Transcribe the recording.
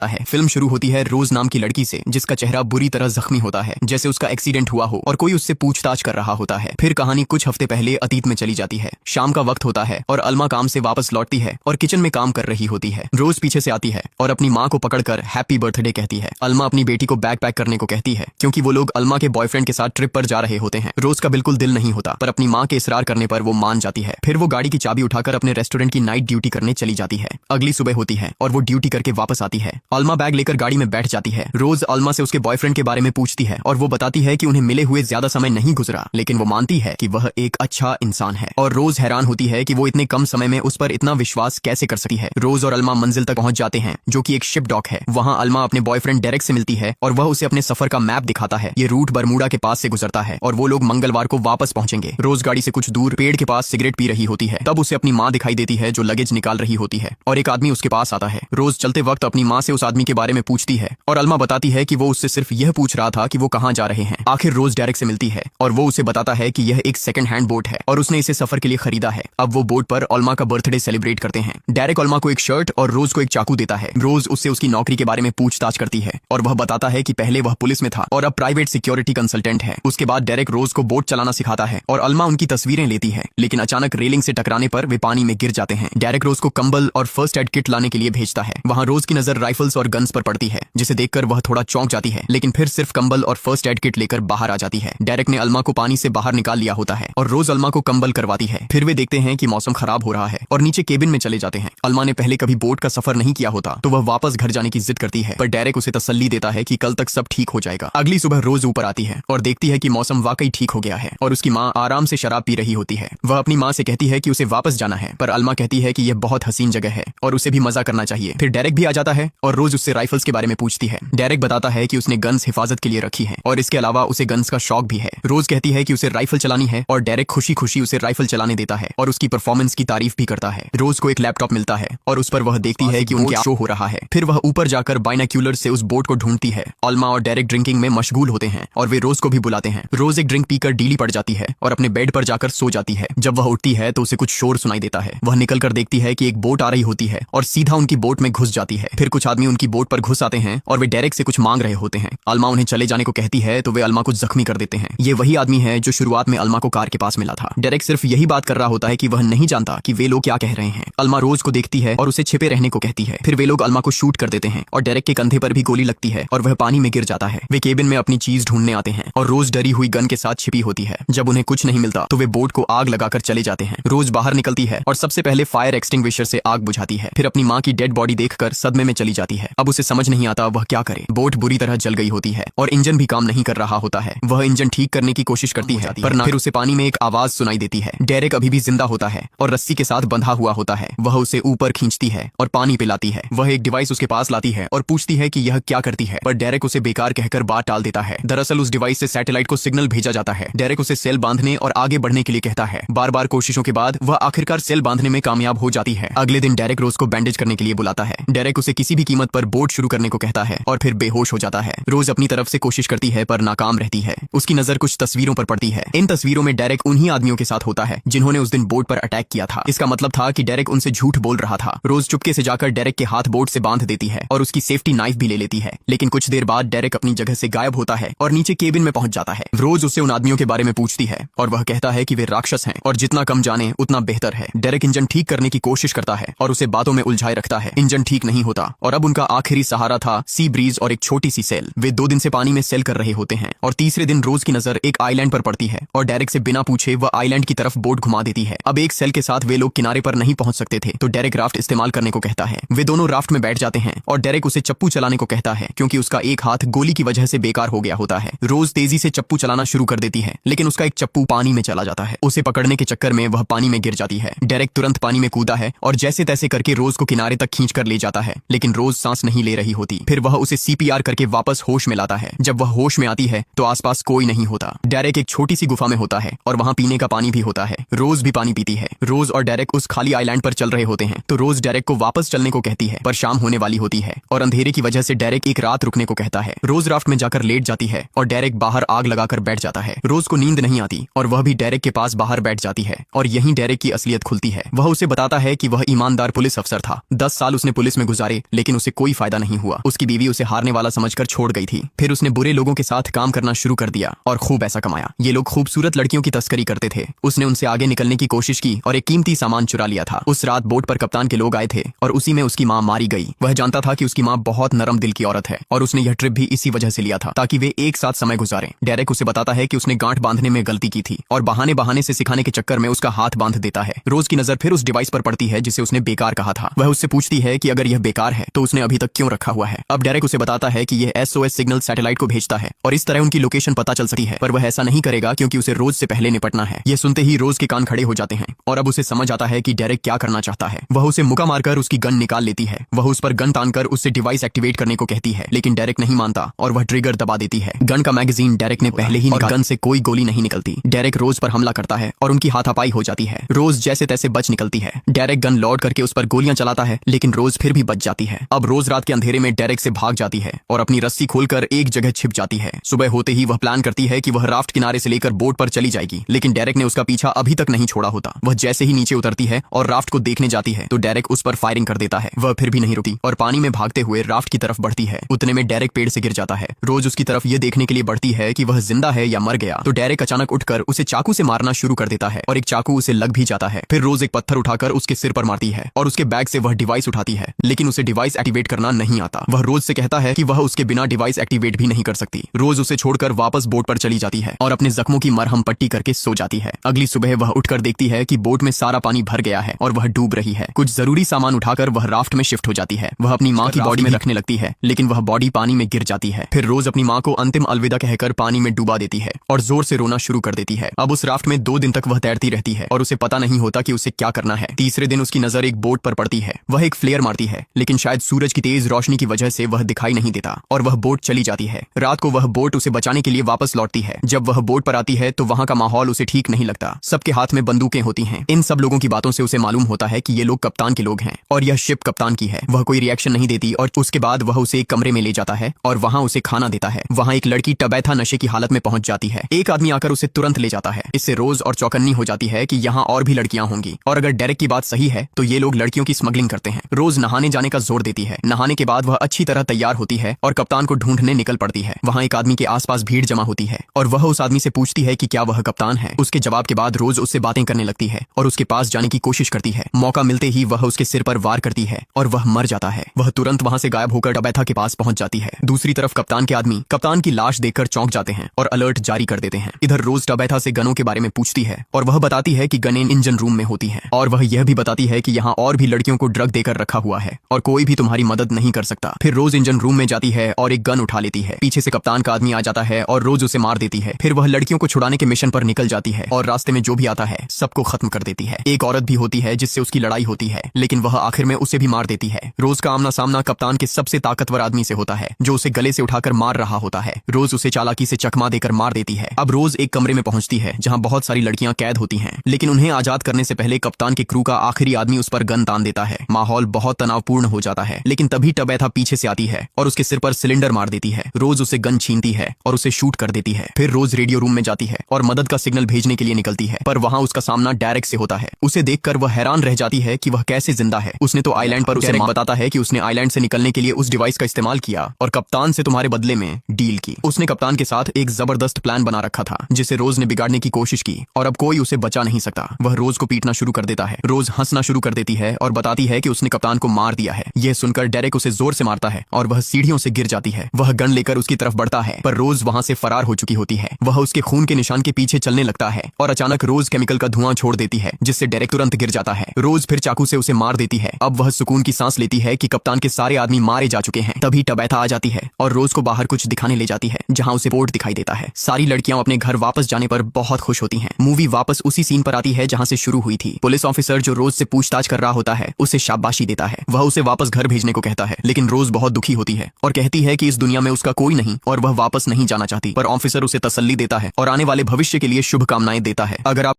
है। फिल्म शुरू होती है रोज नाम की लड़की से जिसका चेहरा बुरी तरह जख्मी होता है, जैसे उसका एक्सीडेंट हुआ हो और कोई उससे पूछताछ कर रहा होता है। फिर कहानी कुछ हफ्ते पहले अतीत में चली जाती है। शाम का वक्त होता है और अलमा काम से वापस लौटती है और किचन में काम कर रही होती है। रोज पीछे से आती है और अपनी माँ को पकड़कर हैप्पी बर्थडे कहती है। अलमा अपनी बेटी को बैग पैक करने को कहती है क्योंकि वो लोग अलमा के बॉयफ्रेंड के साथ ट्रिप पर जा रहे होते हैं। रोज का बिल्कुल दिल नहीं होता पर अपनी माँ के इसरार करने पर वो मान जाती है। फिर वो गाड़ी की चाबी उठाकर अपने रेस्टोरेंट की नाइट ड्यूटी करने चली जाती है। अगली सुबह होती है और वो ड्यूटी करके वापस आती है। अलमा बैग लेकर गाड़ी में बैठ जाती है। रोज अलमा से उसके बॉयफ्रेंड के बारे में पूछती है और वो बताती है कि उन्हें मिले हुए ज्यादा समय नहीं गुजरा, लेकिन वो मानती है कि वह एक अच्छा इंसान है। और रोज हैरान होती है कि वो इतने कम समय में उस पर इतना विश्वास कैसे कर सकती है। रोज और अलमा मंजिल तक पहुंच जाते हैं जो कि एक शिप डॉक है। वहां अलमा अपने बॉयफ्रेंड डेरेक से मिलती है और वह उसे अपने सफर का मैप दिखाता है। ये रूट बरमूडा के पास से गुजरता है और वो लोग मंगलवार को वापस पहुंचेंगे। रोज गाड़ी से कुछ दूर पेड़ के पास सिगरेट पी रही होती है। तब उसे अपनी माँ दिखाई देती है जो लगेज निकाल रही होती है और एक आदमी उसके पास आता है। रोज चलते वक्त अपनी माँ से उस आदमी के बारे में पूछती है और अलमा बताती है कि वो उससे सिर्फ यह पूछ रहा था कि वो कहाँ जा रहे हैं। आखिर रोज डेरेक से मिलती है और वो उसे बताता है कि यह एक सेकंड हैंड बोट है और उसने इसे सफर के लिए खरीदा है। अब वो बोट पर अलमा का बर्थडे सेलिब्रेट करते हैं। डेरेक अलमा को एक शर्ट और रोज को एक चाकू देता है। रोज उससे उसकी नौकरी के बारे में पूछताछ करती है और वह बताता है कि पहले वह पुलिस में था और अब प्राइवेट सिक्योरिटी कंसल्टेंट है। उसके बाद डेरेक रोज को बोट चलाना सिखाता है और अलमा उनकी तस्वीरें लेती है, लेकिन अचानक रेलिंग से टकराने पर वे पानी में गिर जाते हैं। डेरेक रोज को कंबल और फर्स्ट एड किट लाने के लिए भेजता है। वहाँ रोज की नजर राइफल्स और गन्स पर पड़ती है जिसे देखकर वह थोड़ा चौंक जाती है, लेकिन फिर सिर्फ कंबल और फर्स्ट एड किट लेकर बाहर आ जाती है। डेरेक ने अलमा को पानी से बाहर निकाल लिया होता है और रोज अलमा को कंबल करवाती है। फिर वे देखते हैं कि मौसम खराब हो रहा है और नीचे केबिन में चले जाते हैं। अलमा ने पहले कभी बोट का सफर नहीं किया होता तो वह वापस घर जाने की जिद करती है, पर डेरेक उसे तसल्ली देता है कि कल तक सब ठीक हो जाएगा। अगली सुबह रोज ऊपर आती है और देखती है कि मौसम वाकई ठीक हो गया है और उसकी माँ आराम से शराब पी रही होती है। वह अपनी माँ से कहती है कि उसे वापस जाना है, पर अलमा कहती है कि यह बहुत हसीन जगह है और उसे भी मजा करना चाहिए। फिर डेरेक भी आ जाता है और रोज उससे राइफल्स के बारे में पूछती है। डेरेक बताता है कि उसने गन्स हिफाजत के लिए रखी है और इसके अलावा उसे गन्स का शौक भी है। रोज कहती है कि उसे राइफल चलानी है और डेरेक खुशी खुशी उसे राइफल चलाने देता है और उसकी परफॉर्मेंस की तारीफ भी करता है। रोज को एक लैपटॉप मिलता है और उस पर वह देखती है कि उनके शो हो रहा है। फिर वह ऊपर जाकर बाइनोक्यूलर से उस बोट को ढूंढती है। अलमा और डेरेक ड्रिंकिंग में मशगूल होते हैं और वे रोज को भी बुलाते हैं। रोज एक ड्रिंक पीकर डीली पड़ जाती है और अपने बेड पर जाकर सो जाती है। जब वह उठती है तो उसे कुछ शोर सुनाई देता है। वह निकलकर देखती है कि एक बोट आ रही होती है और सीधा उनकी बोट में घुस जाती है। फिर कुछ आदमी उनकी बोट पर घुस आते हैं और वे डेरेक से कुछ मांग रहे होते हैं। अलमा उन्हें चले जाने को कहती है तो वे अलमा को जख्मी कर देते हैं। ये वही आदमी है जो शुरुआत में अलमा को कार के पास मिला था। डेरेक सिर्फ यही बात कर रहा होता है कि वह नहीं जानता कि वे लोग क्या कह रहे हैं। अलमा रोज को देखती है और उसे छिपे रहने को कहती है। फिर वे लोग अलमा को शूट कर देते हैं और डेरेक के कंधे पर भी गोली लगती है और वह पानी में गिर जाता है। वे केबिन में अपनी चीज ढूंढने आते हैं और रोज डरी हुई गन के साथ छिपी होती है। जब उन्हें कुछ नहीं मिलता तो वे बोट को आग लगाकर चले जाते हैं। रोज बाहर निकलती है और सबसे पहले फायर एक्सटिंग्विशर से आग बुझाती है। फिर अपनी माँ की डेड बॉडी देखकर सदमे में चली जाती है। अब उसे समझ नहीं आता वह क्या करे। बोट बुरी तरह जल गई होती है और इंजन भी काम नहीं कर रहा होता है। वह इंजन ठीक करने की कोशिश करती है पर ना। फिर उसे पानी में एक आवाज सुनाई देती है। डेरेक अभी भी जिंदा होता है और रस्सी के साथ बंधा हुआ होता है। वह उसे ऊपर खींचती है और पानी पिलाती है। वह एक डिवाइस उसके पास लाती है और पूछती है कि यह क्या करती है, पर डेरेक उसे बेकार कहकर बात टाल देता है। दरअसल उस डिवाइस से सैटेलाइट को सिग्नल भेजा जाता है। डेरेक उसे सेल बांधने और आगे बढ़ने के लिए कहता है। बार बार कोशिशों के बाद वह आखिरकार सेल बांधने में कामयाब हो जाती है। अगले दिन डेरेक रोज को बैंडेज करने के लिए बुलाता है। डेरेक उसे किसी भी कीमत पर बोट शुरू करने को कहता है और फिर बेहोश हो जाता है। रोज अपनी तरफ से कोशिश करती है पर नाकाम रहती है। उसकी नजर कुछ तस्वीरों पर पड़ती है। इन तस्वीरों में डेरेक उन्हीं आदमियों के साथ होता है जिन्होंने उस दिन बोट पर अटैक किया था। इसका मतलब था कि डेरेक उनसे झूठ बोल रहा था। रोज चुपके से जाकर डेरेक के हाथ बोट से बांध देती है और उसकी सेफ्टी नाइफ भी ले लेती है, लेकिन कुछ देर बाद डेरेक अपनी जगह से गायब होता है और नीचे केबिन में पहुंच जाता है। रोज उससे उन आदमियों के बारे में पूछती है और वह कहता है कि वे राक्षस हैं और जितना कम जाने उतना बेहतर है। डेरेक इंजन ठीक करने की कोशिश करता है और उसे बातों में उलझाए रखता है। इंजन ठीक नहीं होता और अब उनका आखिरी सहारा था सी ब्रीज और एक छोटी सी सेल। वे 2 दिन से पानी में सेल कर रहे होते हैं और तीसरे दिन रोज की नजर एक आइलैंड पर पड़ती है और डेरेक से बिना पूछे वह आइलैंड की तरफ बोट घुमा देती है। अब एक सेल के साथ वे लोग किनारे पर नहीं पहुंच सकते थे तो डेरेक राफ्ट इस्तेमाल करने को कहता है। वे दोनों राफ्ट में बैठ जाते हैं और डेरेक उसे चप्पू चलाने को कहता है क्योंकि उसका एक हाथ गोली की वजह से बेकार हो गया होता है। रोज तेजी से चप्पू चलाना शुरू कर देती है लेकिन उसका एक चप्पू पानी में चला जाता है। उसे पकड़ने के चक्कर में वह पानी में गिर जाती है। डेरेक तुरंत पानी में कूदा है और जैसे तैसे करके रोज को किनारे तक खींच कर ले जाता है, लेकिन रोज सांस नहीं ले रही होती। फिर वह उसे सीपीआर करके वापस होश में लाता है। जब वह होश में आती है तो आसपास कोई नहीं होता। डेरेक एक छोटी सी गुफा में होता है और वहाँ पीने का पानी भी होता है। रोज भी पानी पीती है। रोज और डेरेक उस खाली आइलैंड पर चल रहे होते हैं तो रोज डेरेक को वापस चलने को कहती है, पर शाम होने वाली होती है और अंधेरे की वजह से डेरेक एक रात रुकने को कहता है। रोज राफ्ट में जाकर लेट जाती है और डेरेक बाहर आग लगाकर बैठ जाता है। रोज को नींद नहीं आती और वह भी डेरेक के पास बाहर बैठ जाती है और यहीं डेरेक की असलियत खुलती है। वह उसे बताता है कि वह ईमानदार पुलिस अफसर था। 10 साल उसने पुलिस में गुजारे लेकिन उसे उससे कोई फायदा नहीं हुआ। उसकी बीवी उसे हारने वाला समझकर छोड़ गई थी। फिर उसने बुरे लोगों के साथ काम करना शुरू कर दिया और खूब पैसा कमाया। ये लोग खूबसूरत लड़कियों की तस्करी करते थे। उसने उनसे आगे निकलने की कोशिश की और एक कीमती सामान चुरा लिया था। उस रात बोट पर कप्तान के लोग आए थे और उसी में उसकी माँ मारी गई। वह जानता था कि उसकी माँ बहुत नरम दिल की औरत है और उसने यह ट्रिप भी इसी वजह से लिया था ताकि वे एक साथ समय गुजारें। डेरेक उसे बताता है कि उसने गांठ बांधने में गलती की थी और बहाने बहाने से सिखाने के चक्कर में उसका हाथ बांध देता है। रोज की नजर फिर उस डिवाइस पर पड़ती है जिसे उसने बेकार कहा था। वह उससे पूछती है कि अगर यह बेकार है तो उसने अभी तक क्यों रखा हुआ है। अब डेरेक उसे बताता है कि यह SOS सिग्नल सैटेलाइट को भेजता है और इस तरह उनकी लोकेशन पता चल सकती है, पर वह ऐसा नहीं करेगा क्योंकि उसे रोज से पहले निपटना है। यह सुनते ही रोज के कान खड़े हो जाते हैं और अब उसे समझ आता है कि डेरेक क्या करना चाहता है। वह उसे मुक्का मारकर उसकी गन निकाल लेती है। वह उस पर गन तानकर उससे डिवाइस एक्टिवेट करने को कहती है, लेकिन डेरेक नहीं मानता और वह ट्रिगर दबा देती है। गन का मैगजीन डेरेक ने पहले ही निकाला, गन से कोई गोली नहीं निकलती। डेरेक रोज पर हमला करता है और उनकी हाथापाई हो जाती है। रोज जैसे तैसे बच निकलती है। डेरेक गन लोड करके उस पर गोलियां चलाता है, लेकिन रोज फिर भी बच जाती है। अब रोज रात के अंधेरे में डेरेक से भाग जाती है और अपनी रस्सी खोलकर एक जगह छिप जाती है। सुबह होते ही वह प्लान करती है कि वह राफ्ट किनारे से लेकर बोट पर चली जाएगी, लेकिन डेरेक ने उसका पीछा अभी तक नहीं छोड़ा होता। वह जैसे ही नीचे उतरती है और राफ्ट को देखने जाती है तो डेरेक उस पर फायरिंग कर देता है। वह फिर भी नहीं रुकती और पानी में भागते हुए राफ्ट की तरफ बढ़ती है। उतने में डेरेक पेड़ से गिर जाता है। रोज उसकी तरफ ये देखने के लिए बढ़ती है कि वह जिंदा है या मर गया, तो डेरेक अचानक उठकर उसे चाकू से मारना शुरू कर देता है और एक चाकू उसे लग भी जाता है। फिर रोज एक पत्थर उठाकर उसके सिर पर मारती है और उसके बैग से वह डिवाइस उठाती है, लेकिन उसे डिवाइस एक्टिवेट करना नहीं आता। वह रोज से कहता है कि वह उसके बिना डिवाइस एक्टिवेट भी नहीं कर सकती। रोज उसे छोड़कर वापस बोट पर चली जाती है और अपने जख्मों की मरहम पट्टी करके सो जाती है। अगली सुबह वह उठकर देखती है कि बोट में सारा पानी भर गया है और वह डूब रही है। कुछ जरूरी सामान उठाकर वह राफ्ट में शिफ्ट हो जाती है। वह अपनी माँ की बॉडी में रखने लगती है, लेकिन वह बॉडी पानी में गिर जाती है। फिर रोज अपनी माँ को अंतिम अलविदा कहकर पानी में डुबा देती है और जोर से रोना शुरू कर देती है। अब उस राफ्ट में 2 दिन तक वह तैरती रहती है और उसे पता नहीं होता कि उसे क्या करना है। तीसरे दिन उसकी नजर एक बोट पर पड़ती है। वह एक फ्लेयर मारती है, लेकिन शायद सूरज की तेज रोशनी की वजह से वह दिखाई नहीं देता और वह बोट चली जाती है। रात को वह बोट उसे बचाने के लिए वापस लौटती है। जब वह बोट पर आती है तो वहाँ का माहौल उसे ठीक नहीं लगता। सबके हाथ में बंदूकें होती हैं। इन सब लोगों की बातों से उसे मालूम होता है कि ये लोग कप्तान के लोग हैं और यह शिप कप्तान की है। वह कोई रिएक्शन नहीं देती और उसके बाद वह उसे एक कमरे में ले जाता है और वहाँ उसे खाना देता है। वहाँ एक लड़की टबैथा नशे की हालत में पहुंच जाती है। एक आदमी आकर उसे तुरंत ले जाता है। इससे रोज और चौकन्नी हो जाती है कि यहाँ और भी लड़कियां होंगी और अगर डेरेक की बात सही है तो ये लोग लड़कियों की स्मगलिंग करते हैं। रोज नहाने जाने का जोर देती है। नहाने के बाद वह अच्छी तरह तैयार होती है और कप्तान को ढूंढने निकल पड़ती है। वहाँ एक आदमी के आसपास भीड़ जमा होती है और वह उस आदमी से पूछती है कि क्या वह कप्तान है। उसके जवाब के बाद रोज उससे बातें करने लगती है और उसके पास जाने की कोशिश करती है। मौका मिलते ही वह उसके सिर पर वार करती है और वह मर जाता है। वह तुरंत वहाँ से गायब होकर टबैथा के पास पहुंच जाती है। दूसरी तरफ कप्तान के आदमी कप्तान की लाश देखकर चौंक जाते हैं और अलर्ट जारी कर देते हैं। इधर रोज टबैथा से गनों के बारे में पूछती है और वह बताती है कि गनें इंजन रूम में होती हैं और वह यह भी बताती है कि यहाँ और भी लड़कियों को ड्रग देकर रखा हुआ है और कोई भी तुम्हारी मदद नहीं कर सकता। फिर रोज इंजन रूम में जाती है और एक गन उठा लेती है। पीछे से कप्तान का आदमी आ जाता है और रोज उसे मार देती है। फिर वह लड़कियों को छुड़ाने के मिशन पर निकल जाती है और रास्ते में जो भी आता है सबको खत्म कर देती है। एक औरत भी होती है जिससे उसकी लड़ाई होती है, लेकिन वह आखिर में उसे भी मार देती है। रोज का आमना सामना कप्तान के सबसे ताकतवर आदमी से होता है जो उसे गले से उठाकर मार रहा होता है। रोज उसे चालाकी से चकमा देकर मार देती है। अब रोज एक कमरे में पहुंचती है जहां बहुत सारी लड़कियां कैद होती हैं, लेकिन उन्हें आजाद करने से पहले कप्तान के क्रू का आखिरी आदमी उस पर गन तान देता है। माहौल बहुत तनावपूर्ण हो जाता है, लेकिन तभी टबैथा पीछे से आती है और उसके सिर पर सिलेंडर मार देती है। रोज उसे गन छीनती है और उसे शूट कर देती है। फिर रोज रेडियो रूम में जाती है और मदद का सिग्नल भेजने के लिए निकलती है, पर वहाँ उसका सामना डेरेक से होता है। उसे देखकर वह हैरान रह जाती है कि वह कैसे जिंदा है। उसने तो आइलैंड पर उसे बताता है कि उसने आइलैंड से निकलने के लिए उस डिवाइस का इस्तेमाल किया और कप्तान से तुम्हारे बदले में डील की। उसने कप्तान के साथ एक जबरदस्त प्लान बना रखा था जिसे रोज ने बिगाड़ने की कोशिश की और अब कोई उसे बचा नहीं सकता। वह रोज को पीटना शुरू कर देता है। रोज हंसना शुरू कर देती है और बताती है कि उसने कप्तान को मार दिया है। यह सुनकर डेरेक उसे जोर से मारता है और वह सीढ़ियों से गिर जाती है। वह गन लेकर उसकी तरफ बढ़ता है, पर रोज वहां से फरार हो चुकी होती है। वह उसके खून के निशान के पीछे चलने लगता है और अचानक रोज केमिकल का धुआं छोड़ देती है जिससे डेरेक तुरंत गिर जाता है। रोज फिर चाकू से उसे मार देती है। अब वह सुकून की सांस लेती है कि कप्तान के सारे आदमी मारे जा चुके हैं। तभी टबैथा आ जाती है और रोज को बाहर कुछ दिखाने ले जाती है जहां उसे पोर्ट दिखाई देता है। सारी लड़कियां अपने घर वापस जाने पर बहुत खुश होती हैं। मूवी वापस उसी सीन पर आती है जहां से शुरू हुई थी। पुलिस ऑफिसर जो रोज से पूछताछ कर रहा होता है उसे शाबाशी देता है। वह उसे वापस घर भेजने को कहता है, लेकिन रोज बहुत दुखी होती है और कहती है कि इस दुनिया में उसका कोई नहीं और वह वापस नहीं जाना चाहती। पर ऑफिसर उसे तसल्ली देता है और आने वाले भविष्य के लिए शुभकामनाएं देता है। अगर आप